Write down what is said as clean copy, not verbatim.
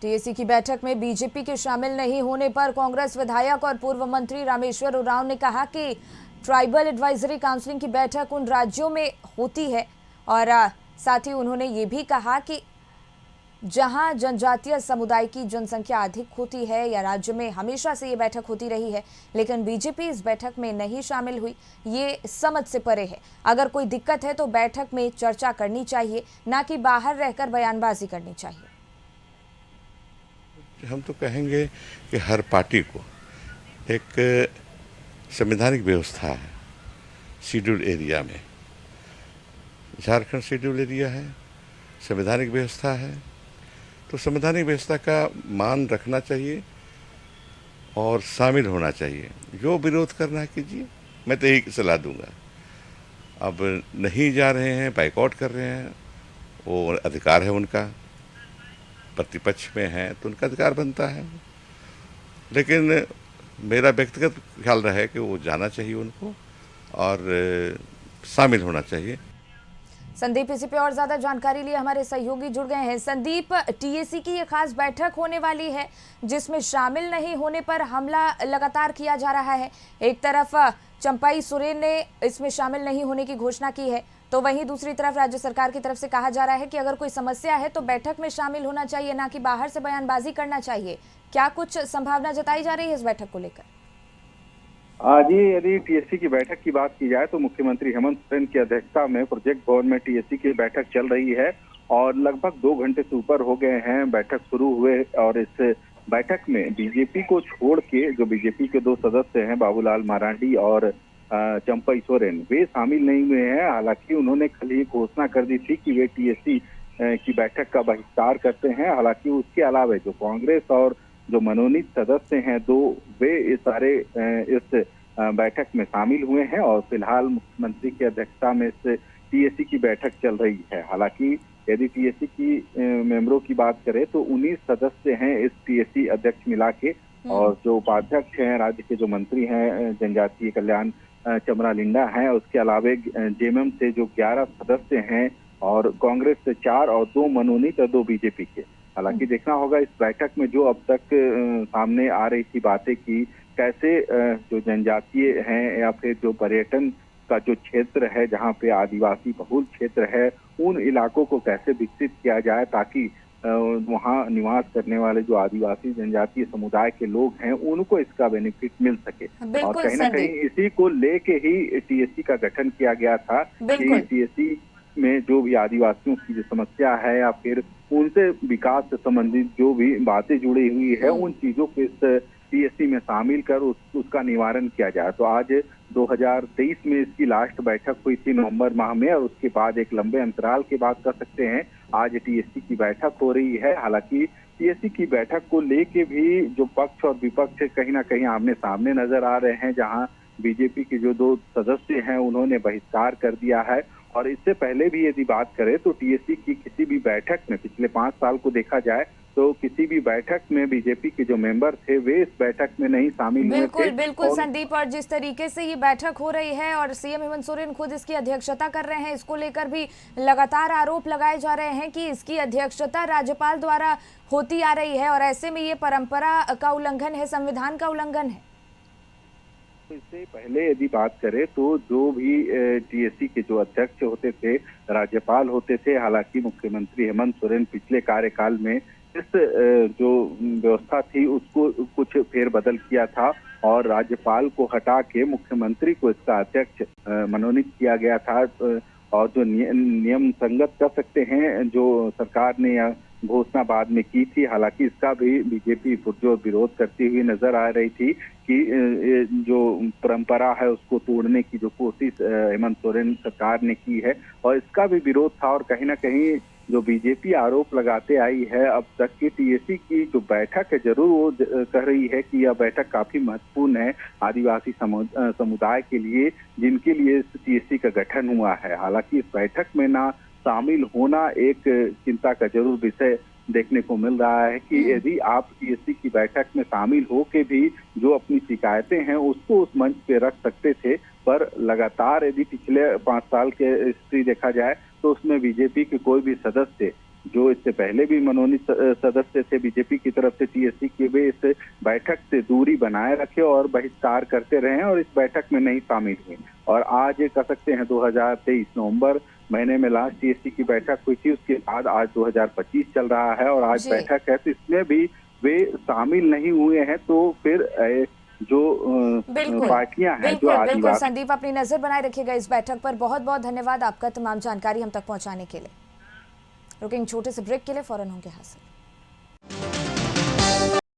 TAC की बैठक में बीजेपी के शामिल नहीं होने पर कांग्रेस विधायक और पूर्व मंत्री रामेश्वर उरांव ने कहा कि ट्राइबल एडवाइजरी काउंसिल की बैठक उन राज्यों में होती है और साथ ही उन्होंने ये भी कहा कि जहां जनजातीय समुदाय की जनसंख्या अधिक होती है या राज्य में हमेशा से ये बैठक होती रही है, लेकिन बीजेपी इस बैठक में नहीं शामिल हुई, ये समझ से परे है। अगर कोई दिक्कत है तो बैठक में चर्चा करनी चाहिए, ना कि बाहर रहकर बयानबाजी करनी चाहिए। हम तो कहेंगे कि हर पार्टी को एक संवैधानिक व्यवस्था है। शेड्यूल एरिया में झारखंड शेड्यूल एरिया है, संवैधानिक व्यवस्था है, तो संवैधानिक व्यवस्था का मान रखना चाहिए और शामिल होना चाहिए। जो विरोध करना है कीजिए, मैं तो यही सलाह दूंगा। अब नहीं जा रहे हैं, बाइकआउट कर रहे हैं, वो अधिकार है उनका, प्रतिपक्ष में है तो उनका अधिकार बनता है, लेकिन मेरा व्यक्तिगत ख्याल रहा है कि वो जाना चाहिए उनको और शामिल होना चाहिए। संदीप, इसी पे और ज्यादा जानकारी लिए हमारे सहयोगी जुड़ गए हैं। संदीप, टीएसी की ये खास बैठक होने वाली है जिसमें शामिल नहीं होने पर हमला लगातार किया जा रहा है। एक तरफ चंपाई सोरेन ने इसमें शामिल नहीं होने की घोषणा की है, तो वहीं दूसरी तरफ राज्य सरकार की तरफ से कहा जा रहा है कि अगर कोई समस्या है तो बैठक में शामिल होना चाहिए, ना कि बाहर से बयानबाजी करना चाहिए। क्या कुछ संभावना जताई जा रही है इस बैठक को लेकर? जी, यदि टीएससी की बैठक की बात की जाए तो मुख्यमंत्री हेमंत सोरेन की अध्यक्षता में प्रोजेक्ट भवन में टीएससी की बैठक चल रही है और लगभग 2 घंटे से ऊपर हो गए हैं बैठक शुरू हुए। और इस बैठक में बीजेपी को छोड़ के जो बीजेपी के 2 सदस्य हैं, बाबूलाल मरांडी और चंपई सोरेन, वे शामिल नहीं हुए हैं। हालांकि उन्होंने कल ही घोषणा कर दी थी कि वे टीएससी की बैठक का बहिष्कार करते हैं। हालांकि उसके अलावा जो कांग्रेस और जो मनोनीत सदस्य हैं 2, वे इस सारे इस बैठक में शामिल हुए हैं और फिलहाल मुख्यमंत्री की अध्यक्षता में इस टीएससी की बैठक चल रही है। हालांकि यदि टीएससी की मेंबरों की बात करें तो 19 सदस्य हैं इस टीएससी अध्यक्ष मिला के, और जो उपाध्यक्ष हैं, राज्य के जो मंत्री हैं जनजातीय कल्याण चमरा लिंडा हैं, उसके अलावा जेएमएम से जो 11 सदस्य हैं और कांग्रेस से 4 और 2 मनोनीत और 2 बीजेपी के। हालांकि देखना होगा इस बैठक में जो अब तक सामने आ रही थी बातें की कैसे जो जनजातीय हैं या फिर जो पर्यटन का जो क्षेत्र है जहां पे आदिवासी बहुल क्षेत्र है, उन इलाकों को कैसे विकसित किया जाए ताकि वहां निवास करने वाले जो आदिवासी जनजातीय समुदाय के लोग हैं उनको इसका बेनिफिट मिल सके। और कहीं ना कहीं इसी को लेके ही टीएससी का गठन किया गया था कि टीएससी में जो भी आदिवासियों की जो समस्या है या फिर उनसे विकास से संबंधित जो भी बातें जुड़ी हुई है, उन चीजों को इस टीएससी में शामिल कर उसका निवारण किया जाए। तो आज 2023 में इसकी लास्ट बैठक हुई थी नवंबर माह में, और उसके बाद एक लंबे अंतराल के बाद कह सकते हैं आज टीएससी की बैठक हो रही है। हालांकि टीएससी की बैठक को लेके भी जो पक्ष और विपक्ष कहीं ना कहीं आमने सामने नजर आ रहे हैं, जहां बीजेपी के जो 2 सदस्य हैं उन्होंने बहिष्कार कर दिया है। और इससे पहले भी यदि बात करें तो टीएससी की किसी भी बैठक में पिछले 5 साल को देखा जाए तो किसी भी बैठक में बीजेपी के जो मेंबर थे वे इस बैठक में नहीं शामिल हुए थे। बिल्कुल संदीप, और जिस तरीके से ये बैठक हो रही है और सीएम हेमंत सोरेन खुद इसकी अध्यक्षता कर रहे हैं, इसको लेकर भी लगातार आरोप लगाए जा रहे हैं कि इसकी अध्यक्षता राज्यपाल द्वारा होती आ रही है और ऐसे में ये परंपरा का उल्लंघन है, संविधान का उल्लंघन है। इससे पहले यदि बात करें तो जो भी टीएससी के जो अध्यक्ष होते थे राज्यपाल होते थे। हालांकि मुख्यमंत्री हेमंत सोरेन पिछले कार्यकाल में इस जो व्यवस्था थी उसको कुछ फेरबदल किया था और राज्यपाल को हटा के मुख्यमंत्री को इसका अध्यक्ष मनोनीत किया गया था। और जो नियम संगत कर सकते हैं जो सरकार ने या घोषणा बाद में की थी। हालांकि इसका भी बीजेपी पुरजोर विरोध करती हुई नजर आ रही थी कि जो परंपरा है उसको तोड़ने की जो कोशिश हेमंत सोरेन सरकार ने की है, और इसका भी विरोध था। और कहीं ना कहीं जो बीजेपी आरोप लगाते आई है अब तक की टीएससी की जो बैठक है, जरूर वो कह रही है कि यह बैठक काफी महत्वपूर्ण है आदिवासी समुदाय के लिए, जिनके लिए टीएससी का गठन हुआ है। हालांकि इस बैठक में ना शामिल होना एक चिंता का जरूर विषय देखने को मिल रहा है कि यदि आप टीएससी की बैठक में शामिल हो के भी जो अपनी शिकायतें हैं उसको उस मंच पे रख सकते थे, पर लगातार यदि पिछले 5 साल के हिस्ट्री देखा जाए तो उसमें बीजेपी के कोई भी सदस्य जो इससे पहले भी मनोनीत सदस्य थे बीजेपी की तरफ से टीएससी के, वे इस बैठक से दूरी बनाए रखे और बहिष्कार करते रहे और इस बैठक में नहीं शामिल हुए। और आज कह सकते हैं 2023 नवंबर महीने में लास्ट टीएससी की बैठक हुई थी, उसके बाद आज 2025 चल रहा है और आज बैठक है, तो इसमें भी वे शामिल नहीं हुए हैं। तो फिर जो पार्टियां हैं, जो बिल्कुल संदीप, अपनी नजर बनाए रखिएगा इस बैठक पर। बहुत बहुत धन्यवाद आपका तमाम जानकारी हम तक पहुंचाने के लिए। रुकेंगे छोटे से ब्रेक के लिए, फौरन होंगे हासिल।